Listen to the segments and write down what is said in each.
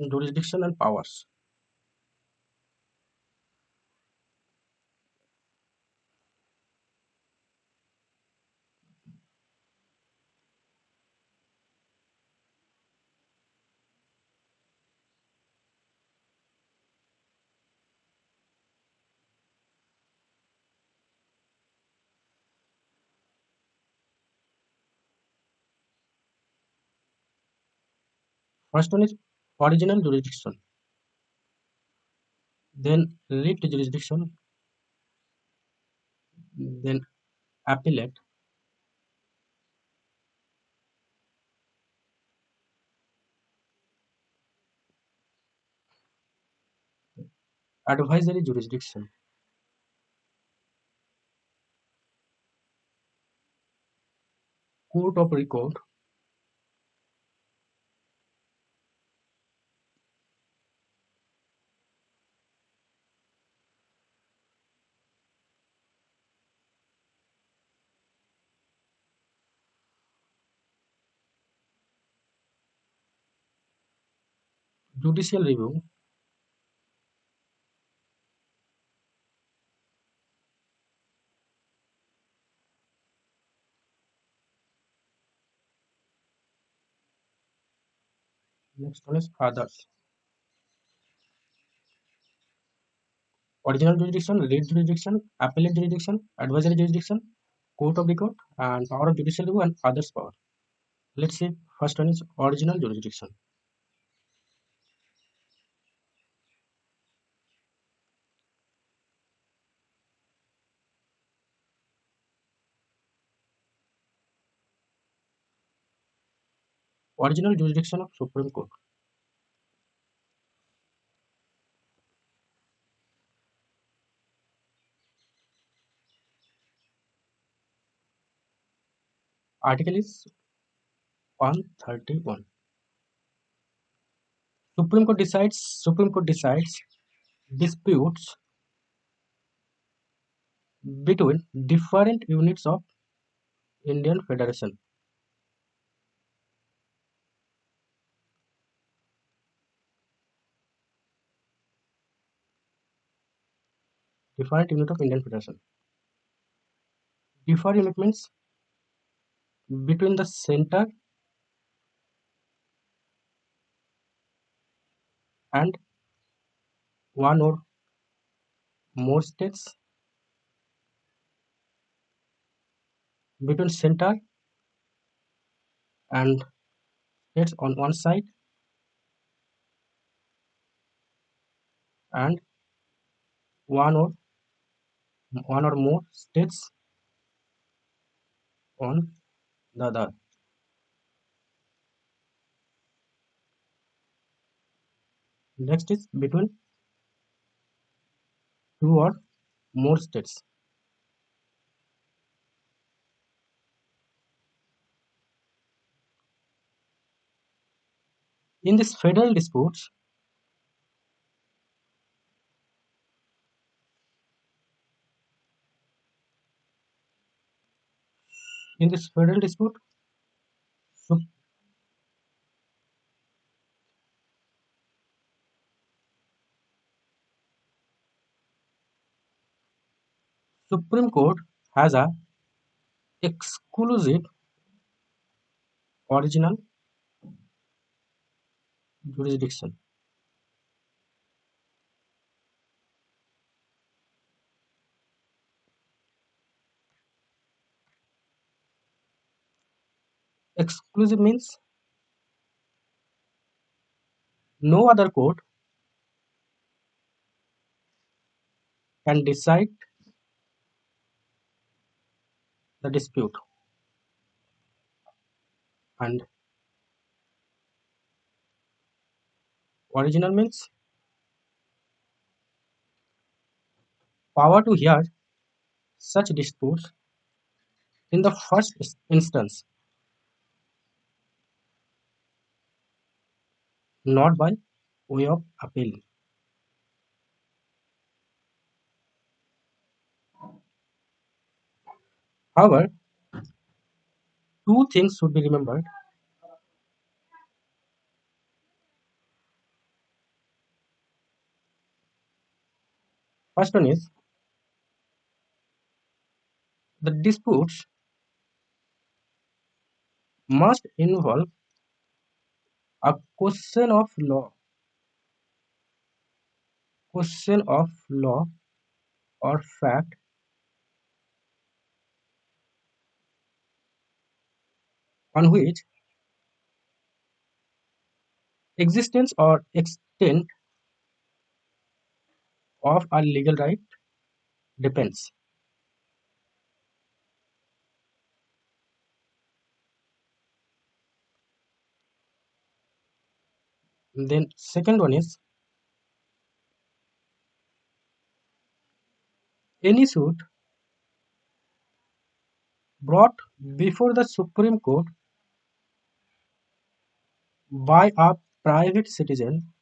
Jurisdiction and powers. First one is original jurisdiction, then writ jurisdiction, then appellate, advisory jurisdiction, court of record, judicial review, next one is others. Original jurisdiction, writ jurisdiction, appellate jurisdiction, advisory jurisdiction, court of record, and power of judicial review and others power. Let's see, first one is original jurisdiction. Original jurisdiction of Supreme Court. Article is 131. Supreme Court decides disputes between different units of Indian Federation. Different unit of Indian Federation. Different unit means between the center and one or more states, between center and states on one side, and one or more states on the other. Next is between two or more states. In this federal disputes, in this federal dispute, Sup- Supreme Court has a exclusive original jurisdiction. Exclusive means no other court can decide the dispute, and original means power to hear such disputes in the first instance, not by way of appeal. However, two things should be remembered. First one is the disputes must involve a question of law or fact on which existence or extent of a legal right depends. Then second one is any suit brought before the Supreme Court by a private citizen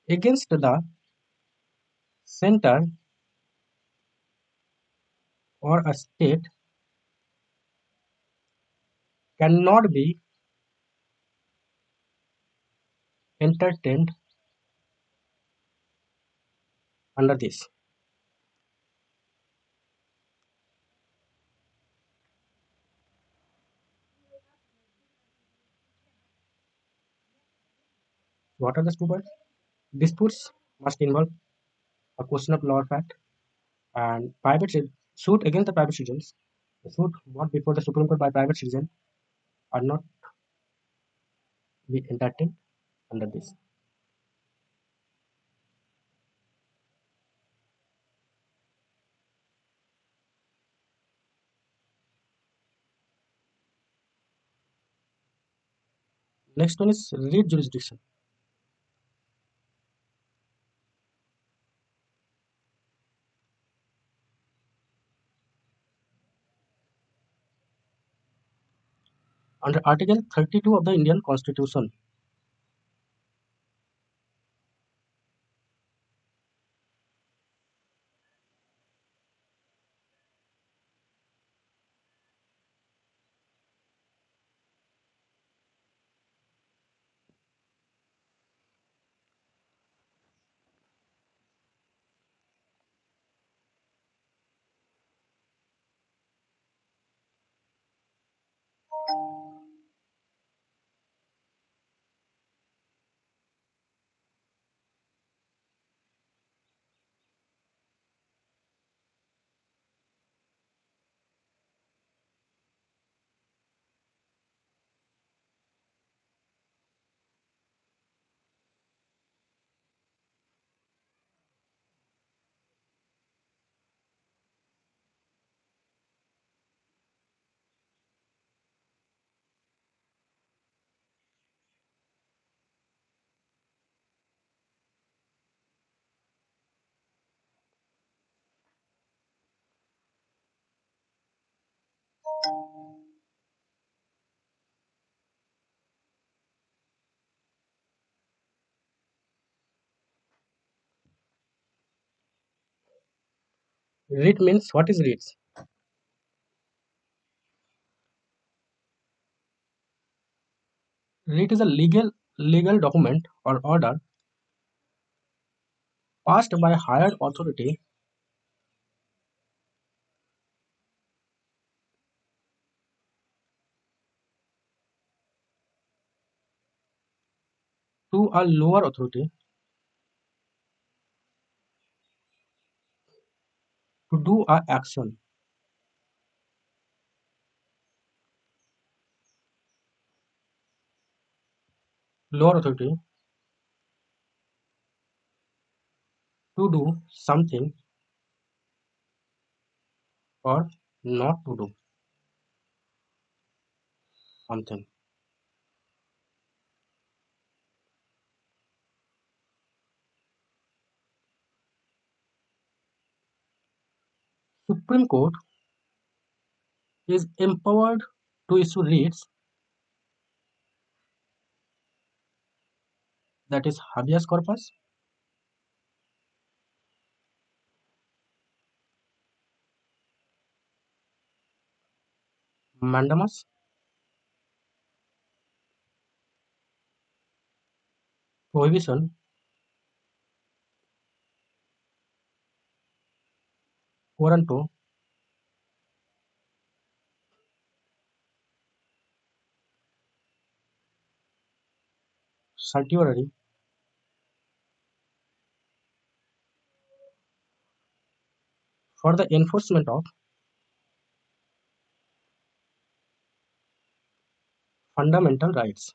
against the center or a state cannot be entertained under this. What are the two points? Disputes must involve a question of law or fact, and suit against the private citizens. The suit brought before the Supreme Court by private citizen are not be entertained under this. Next one is writ jurisdiction. Under Article 32 of the Indian Constitution, writ means what is writ? Writ is a legal document or order passed by higher authority to a lower authority to do a action. Lower authority to do something or not to do something. Supreme Court is empowered to issue writs, that is habeas corpus, mandamus, prohibition, warranto, certiorari, for the enforcement of fundamental rights.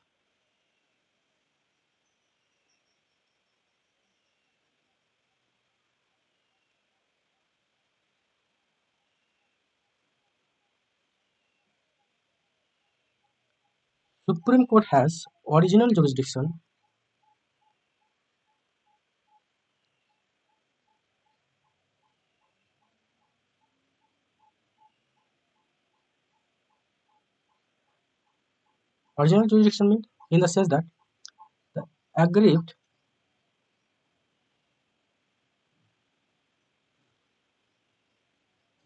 Supreme Court has original jurisdiction. Original jurisdiction means in the sense that the aggrieved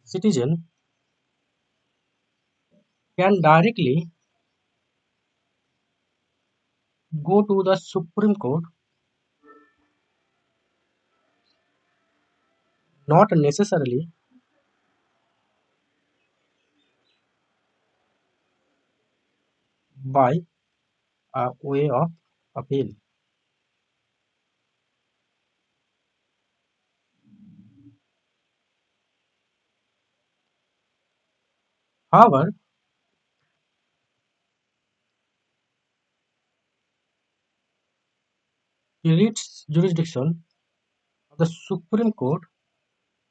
citizen can directly go to the Supreme Court, not necessarily by a way of appeal. However, the writ jurisdiction of the Supreme Court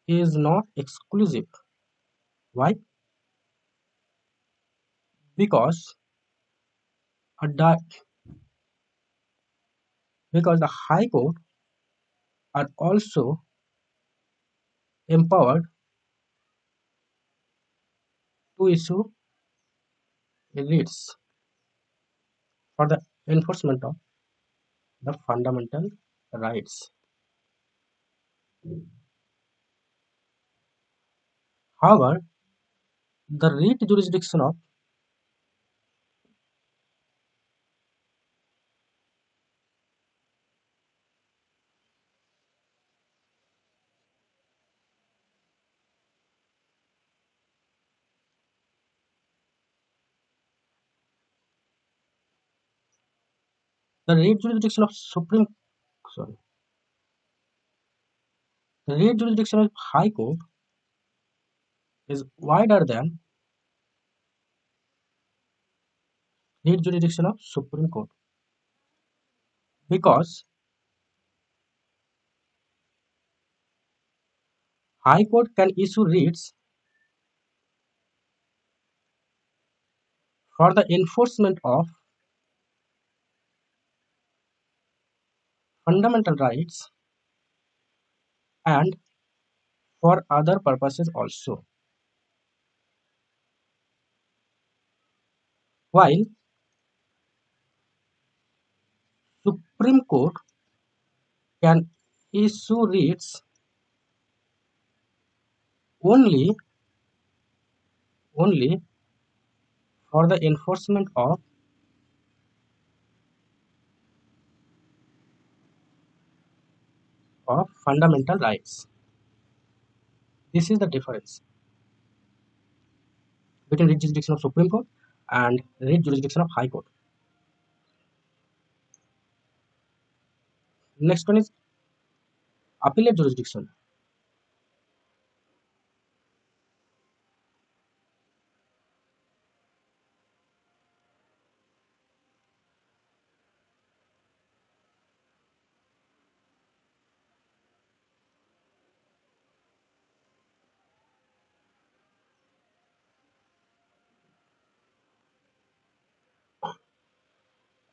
is not exclusive. Why? Because a di- because the High Court are also empowered to issue writs for the enforcement of the fundamental rights. However, the writ jurisdiction of the writ jurisdiction of Supreme sorry the writ jurisdiction of High Court is wider than writ jurisdiction of Supreme Court because High Court can issue writs for the enforcement of fundamental rights and for other purposes also. While Supreme Court can issue writs only only for the enforcement of fundamental rights. This is the difference between writ jurisdiction of Supreme Court and writ jurisdiction of High Court. Next one is appellate jurisdiction.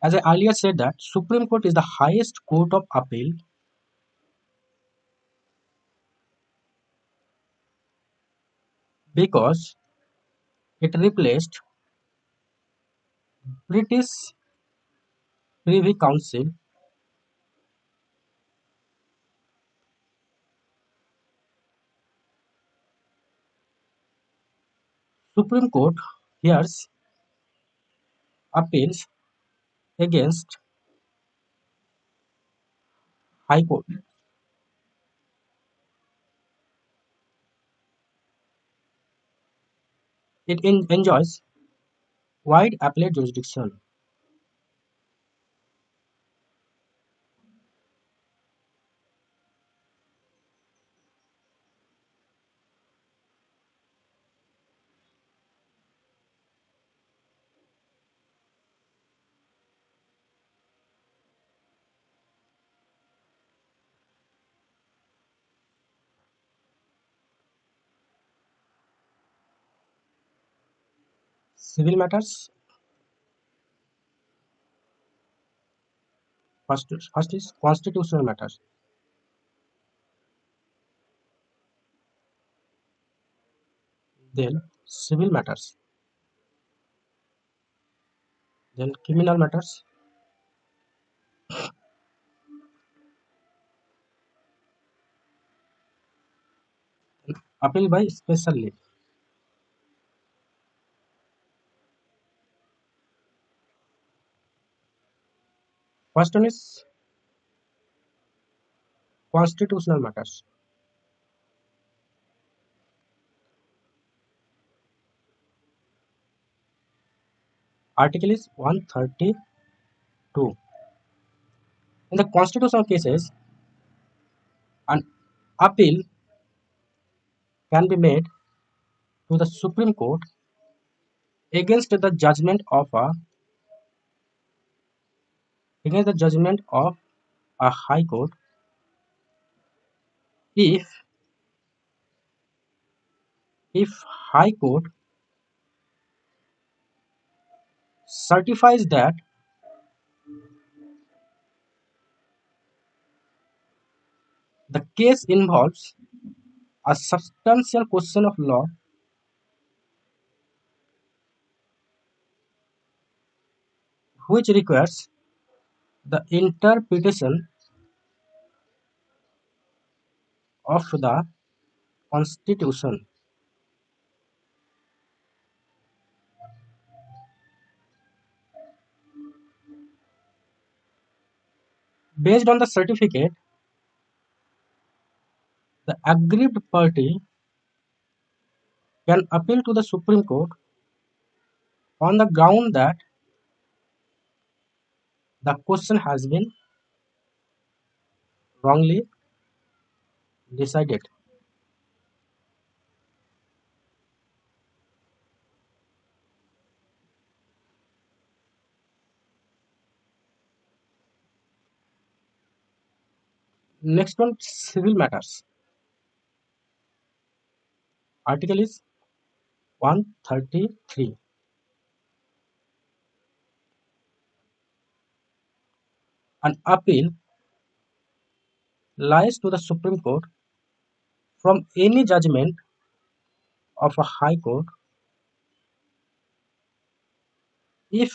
As I earlier said that Supreme Court is the highest court of appeal because it replaced British Privy Council. Supreme Court hears appeals against High Court. It enjoys wide appellate jurisdiction. Civil matters. First is constitutional matters. Then civil matters. Then criminal matters. Appeal by special leave. First one is constitutional matters. Article is 132. In the constitutional cases, an appeal can be made to the Supreme Court against the judgment of a against the judgment of a high court if if high court certifies that the case involves a substantial question of law which requires the interpretation of the Constitution. Based on the certificate, the aggrieved party can appeal to the Supreme Court on the ground that the question has been wrongly decided. Next one, civil matters. Article is 133. An appeal lies to the Supreme Court from any judgment of a high court if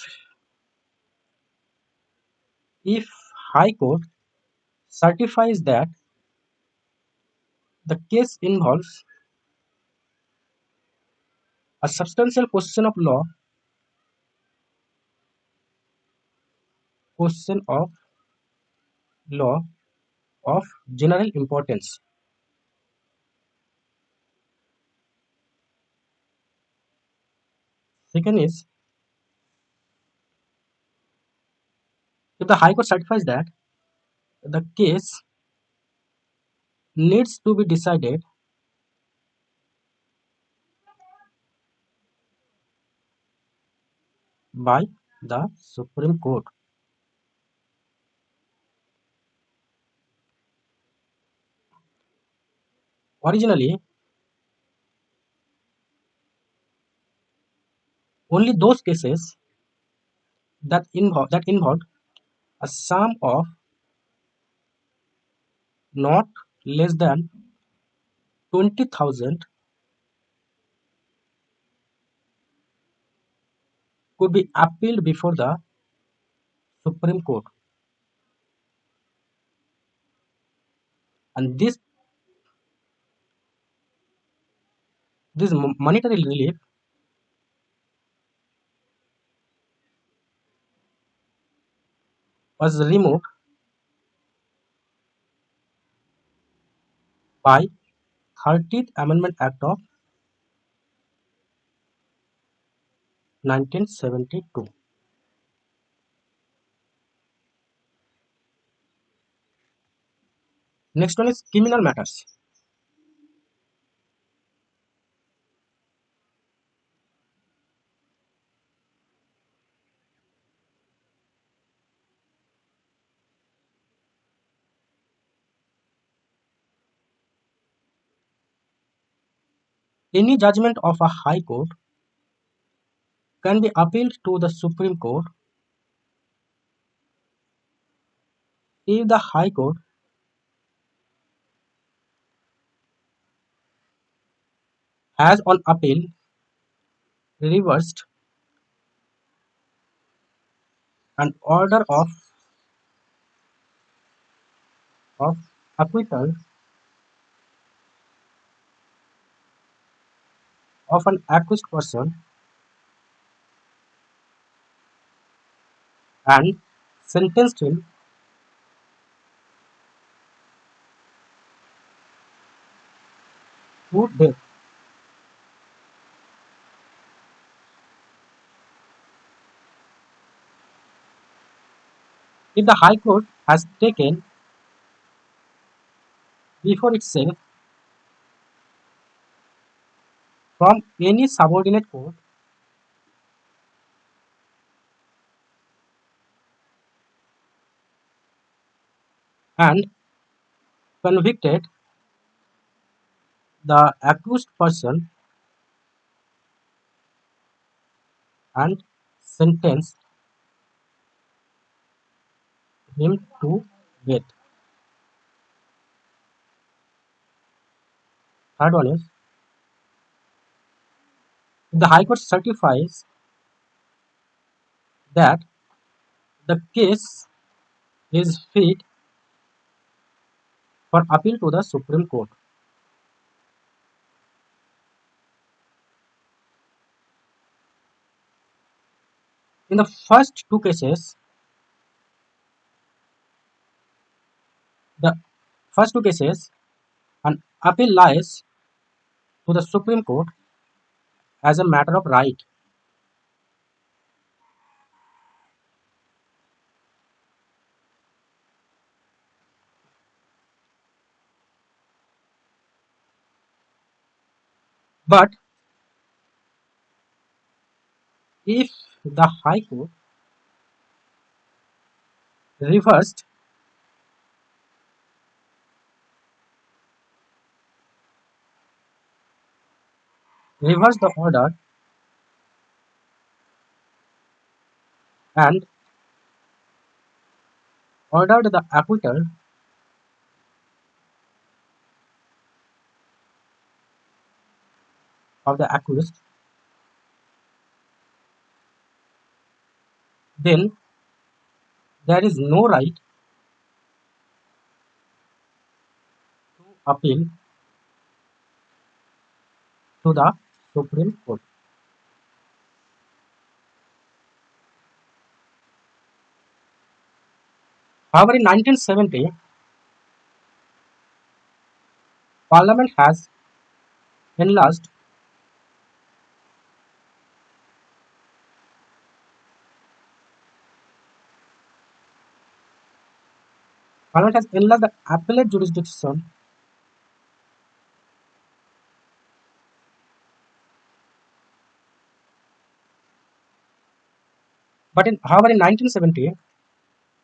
if high court certifies that the case involves a substantial question of law of general importance. Second is, if the high court certifies that the case needs to be decided by the Supreme Court. Originally, only those cases that involved a sum of not less than 20,000 could be appealed before the Supreme Court, and this monetary relief was removed by 30th Amendment Act of 1972. Next one is criminal matters. Any judgment of a High Court can be appealed to the Supreme Court if the High Court has on appeal reversed an order of acquittal of an accused person and sentenced him to death. If the High Court has taken before itself from any subordinate court and convicted the accused person and sentenced him to death. Third one is, if the High Court certifies that the case is fit for appeal to the Supreme Court. In the the first two cases, an appeal lies to the Supreme Court as a matter of right. But if the High Court reversed the order and ordered the acquittal of the accused, then there is no right to appeal to the Supreme Court. However, in 1970, Parliament has enlarged the appellate jurisdiction, however in 1970,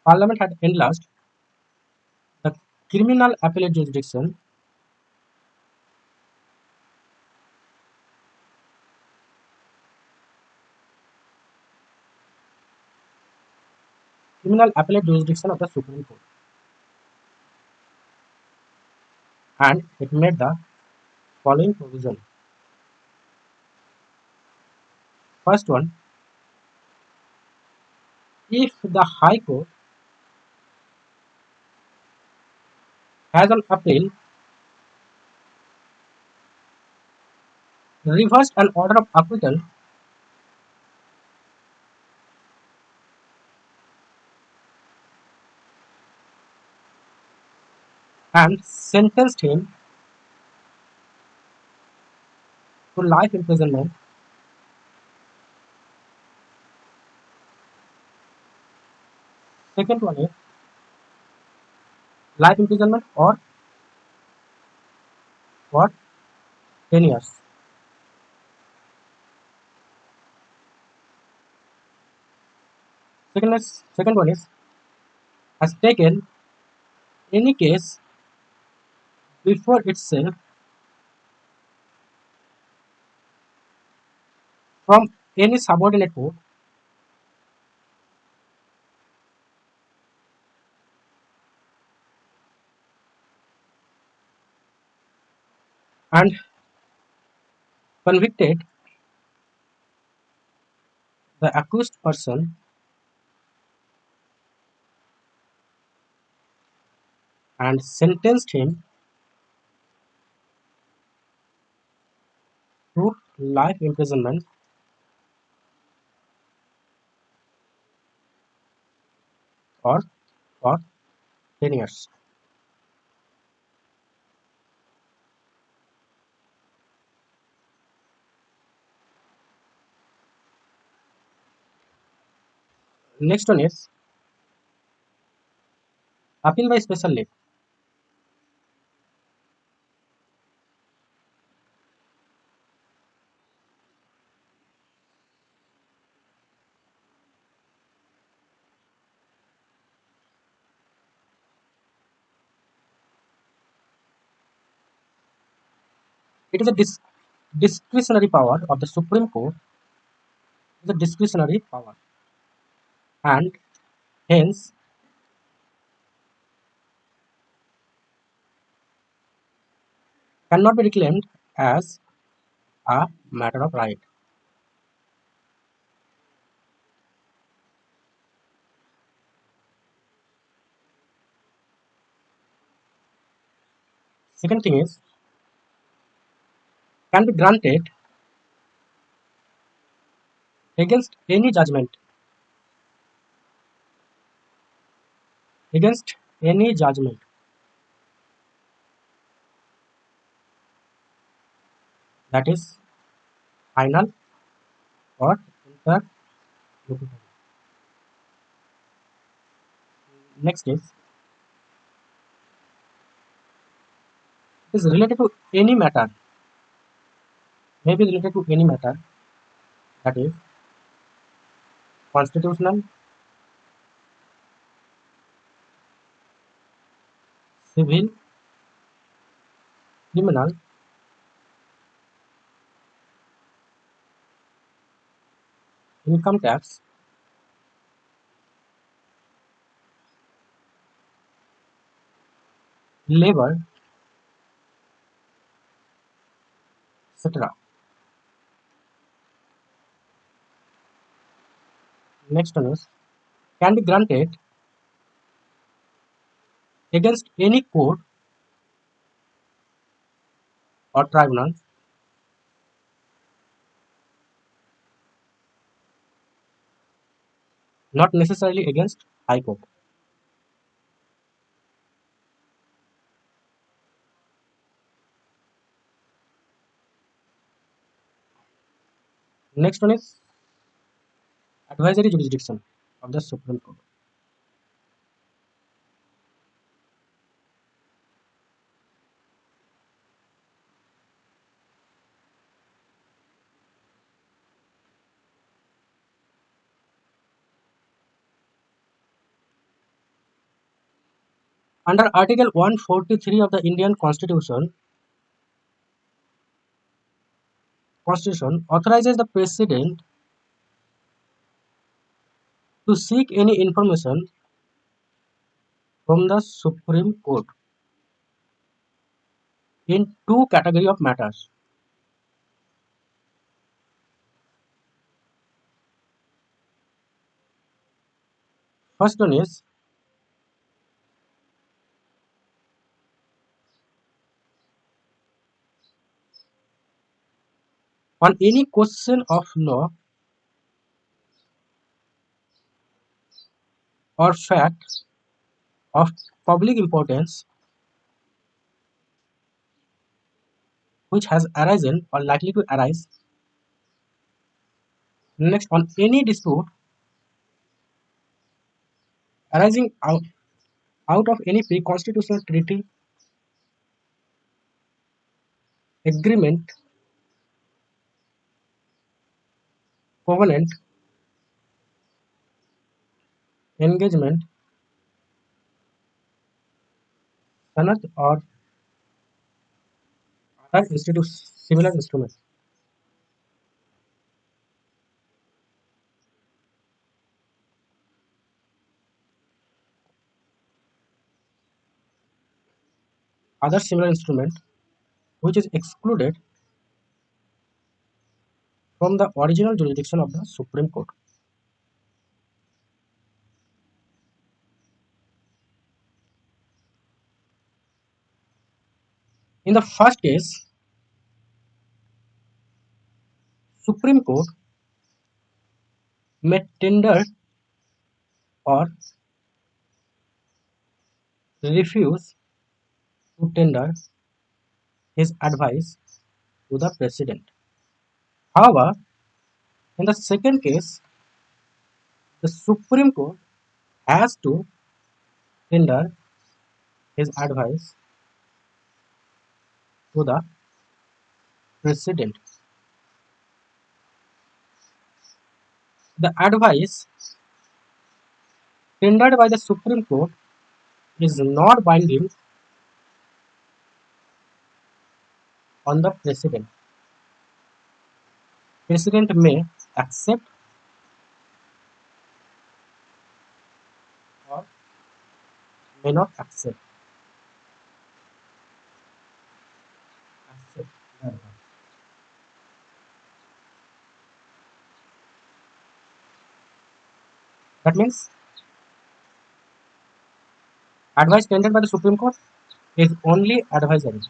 Parliament had enlarged the criminal appellate jurisdiction of the Supreme Court, and it made the following provision. First one, if the High Court has on appeal reversed an order of acquittal and sentenced him to life imprisonment. Second one is life imprisonment or what 10 years. Second one is has taken any case before itself from any subordinate court and convicted the accused person and sentenced him to life imprisonment or for 10 years. Next one is appeal by special leave. It is a discretionary power of the Supreme Court. It is a discretionary power and hence cannot be reclaimed as a matter of right. Second thing is can be granted against any judgment that is final or interlocutory. Next is related to any matter, may be related to any matter that is constitutional, civil, criminal, income tax, labor, etc. Next one is can be granted against any court or tribunal, not necessarily against High Court. Next one is advisory jurisdiction of the Supreme Court. Under Article 143 of the Indian Constitution authorizes the President to seek any information from the Supreme Court in two category of matters. First one is on any question of law or fact of public importance which has arisen or likely to arise. Next, on any dispute arising out of any pre-constitutional treaty, agreement, covenant, engagement, sanad, or other similar instruments. Other similar instrument which is excluded from the original jurisdiction of the Supreme Court. In the first case, Supreme Court may tender or refuse to tender his advice to the President. However, in the second case, the Supreme Court has to tender his advice to the President. The advice tendered by the Supreme Court is not binding on the President. President may accept or may not accept the advice. That means advice tendered by the Supreme Court is only advisory.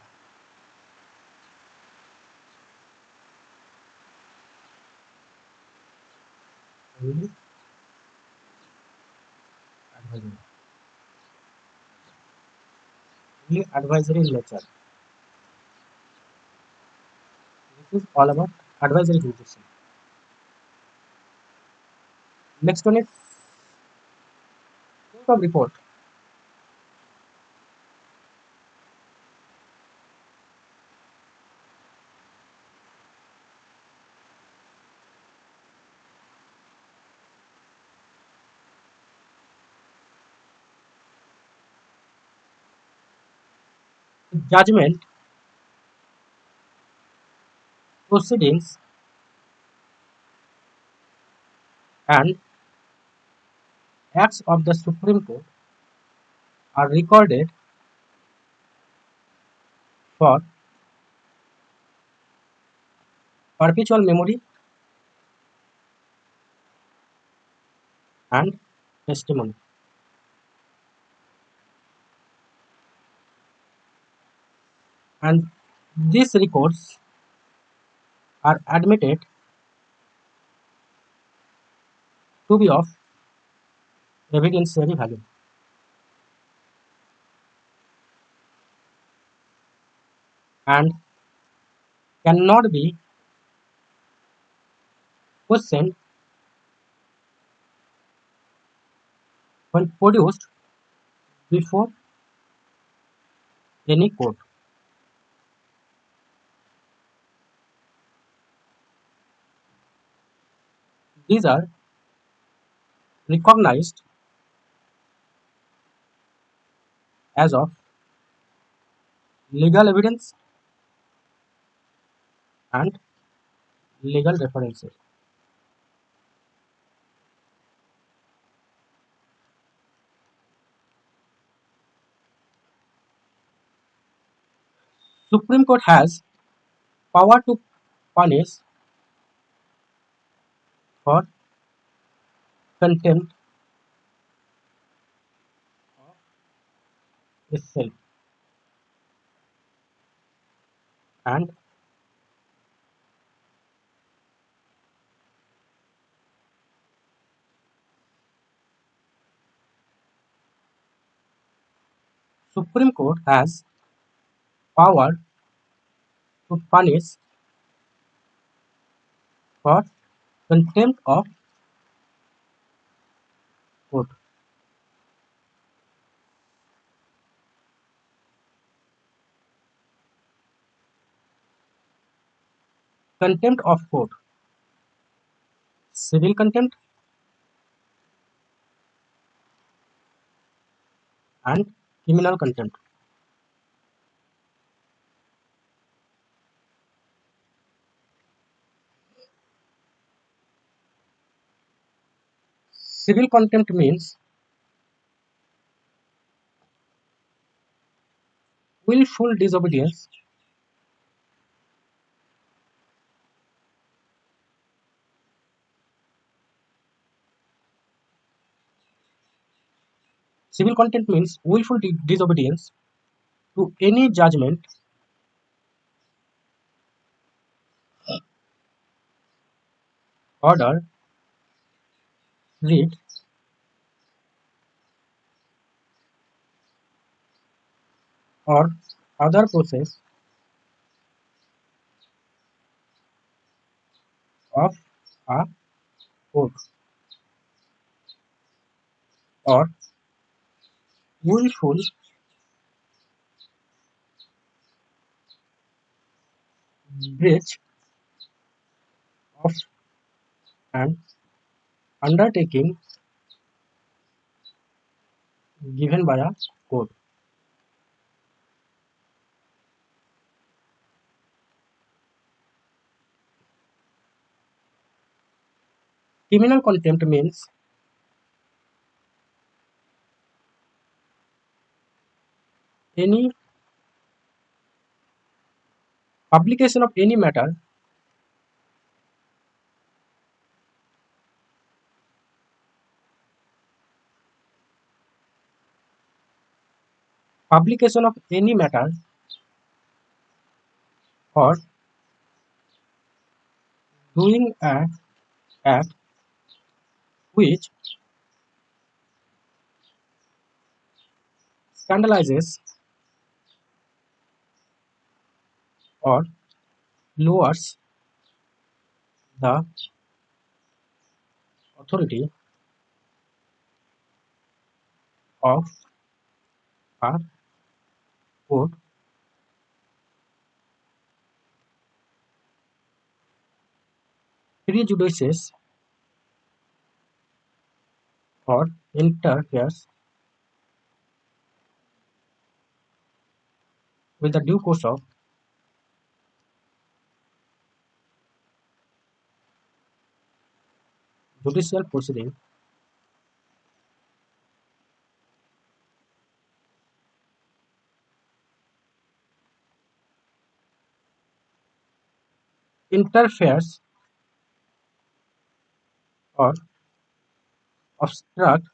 Only advisory. Only advisory in nature. This is all about advisory jurisdiction. Next one is court of report. Judgment, proceedings, and acts of the Supreme Court are recorded for perpetual memory and testimony. And these records are admitted to be of evidentiary value and cannot be questioned when produced before any court. These are recognized as of legal evidence and legal references. Supreme Court has power to punish for contempt of itself and Supreme Court has power to punish for contempt of court. Contempt of court, civil contempt, and criminal contempt. Civil contempt means willful disobedience Civil contempt means willful disobedience to any judgment, order, writ, or other process of a court, or willful breach of an undertaking given by a court. Criminal contempt means any publication of any matter publication of any matter or doing an act which scandalizes or lowers the authority of a court, prejudices or interferes with the due course of judicial proceeding, interferes or obstruct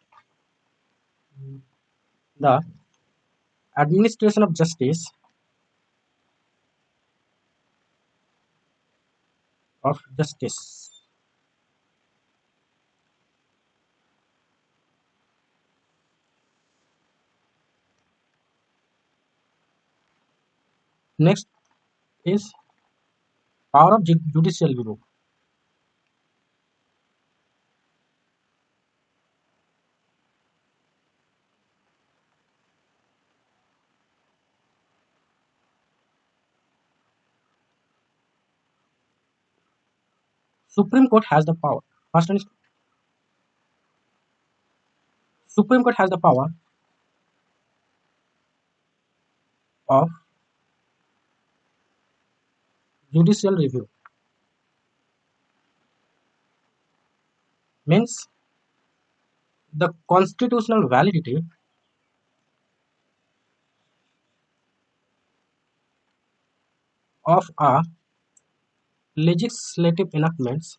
the administration of justice. Next is power of judicial review. Supreme Court has the power. First one is Supreme Court has the power of judicial review. Means the constitutional validity of a legislative enactments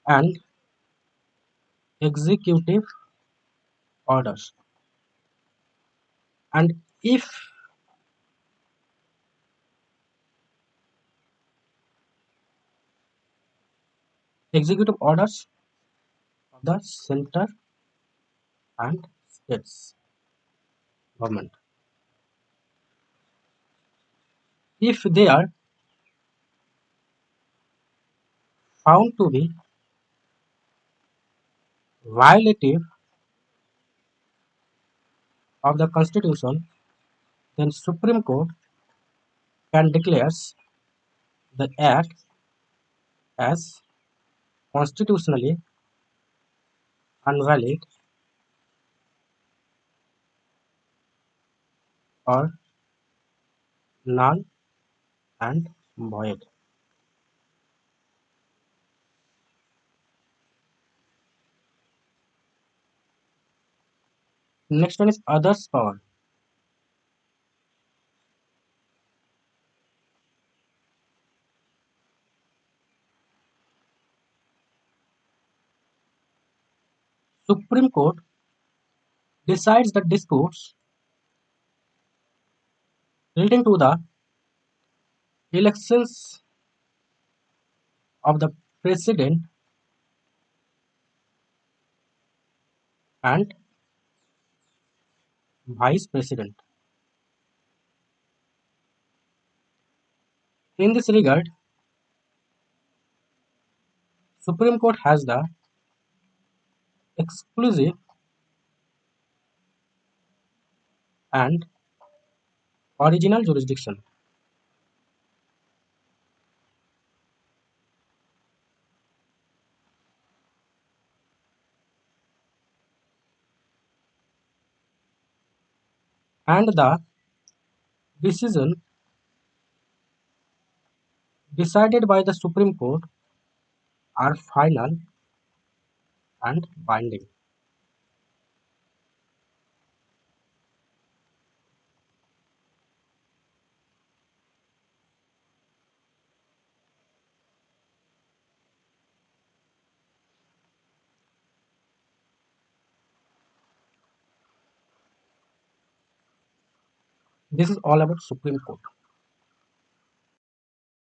and executive orders. And if executive orders of the center and states. government. If they are found to be violative of the Constitution, then Supreme Court can declare the act as constitutionally invalid or null and void. Next one is others power. Supreme Court decides the disputes relating to the elections of the president and vice president. In this regard, Supreme Court has the exclusive and original jurisdiction, and the decision decided by the Supreme Court are final and binding. This is all about Supreme Court.